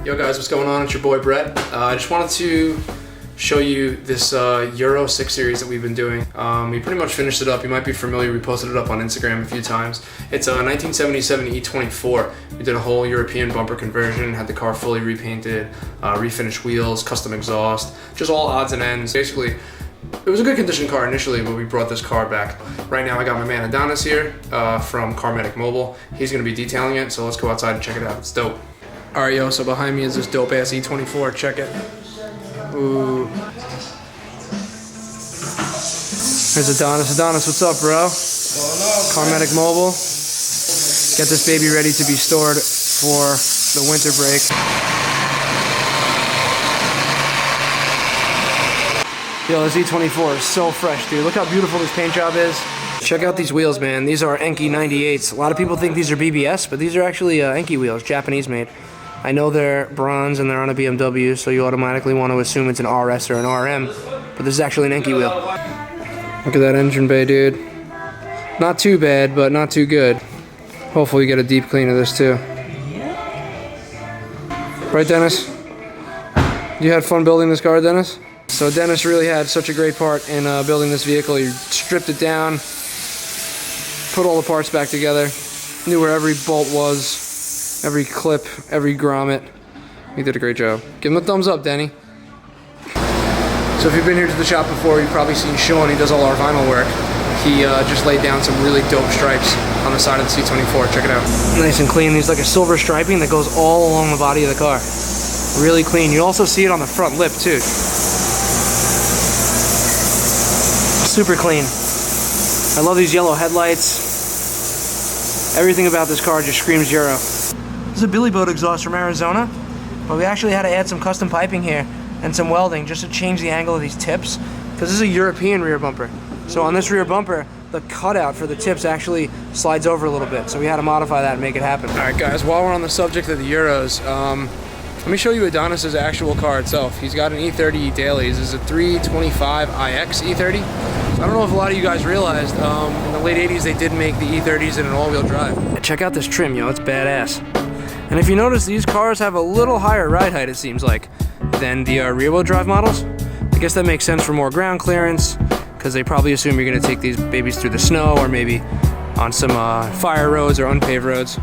Yo guys, what's going on? It's your boy Brett. I just wanted to show you this Euro 6 series that we've been doing. We pretty much finished it up. You might be familiar, we posted it up on Instagram a few times. It's a 1977 E24. We did a whole European bumper conversion, had the car fully repainted, refinished wheels, custom exhaust, just all odds and ends. Basically, it was a good condition car initially, but we brought this car back. Right now I got my man Adonis here from Carmetic Mobile. He's gonna be detailing it, so let's go outside and check it out. It's dope. All right, yo, so behind me is this dope ass E24, check it. Ooh. There's Adonis. Adonis, what's up, bro? Carmetic Mobile. Get this baby ready to be stored for the winter break. Yo, this E24 is so fresh, dude. Look how beautiful this paint job is. Check out these wheels, man. These are Enki 98s. A lot of people think these are BBS, but these are actually Enki wheels, Japanese made. I know they're bronze and they're on a BMW, so you automatically want to assume it's an RS or an RM, but this is actually an Enki wheel. Look at that engine bay, dude. Not too bad, but not too good. Hopefully we get a deep clean of this too. Right, Dennis? You had fun building this car, Dennis? So Dennis really had such a great part in building this vehicle. He stripped it down, put all the parts back together, knew where every bolt was, every clip, every grommet. He did a great job. Give him a thumbs up, Denny. So if you've been here to the shop before, you've probably seen Sean. He does all our vinyl work. He just laid down some really dope stripes on the side of the C24. Check it out. Nice and clean. There's like a silver striping that goes all along the body of the car. Really clean. You also see it on the front lip too. Super clean. I love these yellow headlights. Everything about this car just screams Euro. This is a Billy Boat exhaust from Arizona, but we actually had to add some custom piping here and some welding just to change the angle of these tips, because this is a European rear bumper. So on this rear bumper, the cutout for the tips actually slides over a little bit, so we had to modify that and make it happen. All right guys, while we're on the subject of the Euros, let me show you Adonis's actual car itself. He's got an E30 daily. This is a 325iX E30. I don't know if a lot of you guys realized, in the late 80s they did make the E30s in an all-wheel drive. Check out this trim, yo, it's badass. And if you notice, these cars have a little higher ride height, it seems like, than the rear-wheel drive models. I guess that makes sense for more ground clearance, because they probably assume you're gonna take these babies through the snow or maybe on some fire roads or unpaved roads.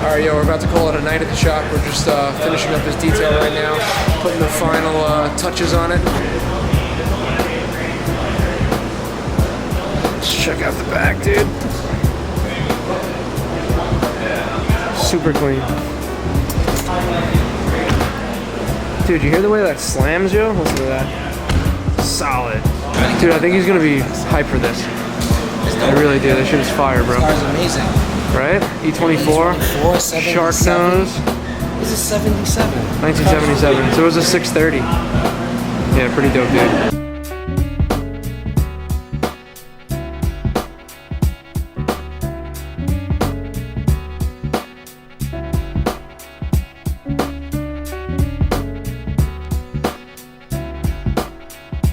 Alright, yo, we're about to call it a night at the shop. We're just finishing up this detail right now, putting the final touches on it. Let's check out the back, dude. Super clean. Dude, you hear the way that slams, yo? Listen to that. Solid. Dude, I think he's gonna be hyped for this. I really do. This shit is fire, bro. This car's amazing. Right? E24, shark nose. This is 77. 1977, so it was a 630. Yeah, pretty dope, dude.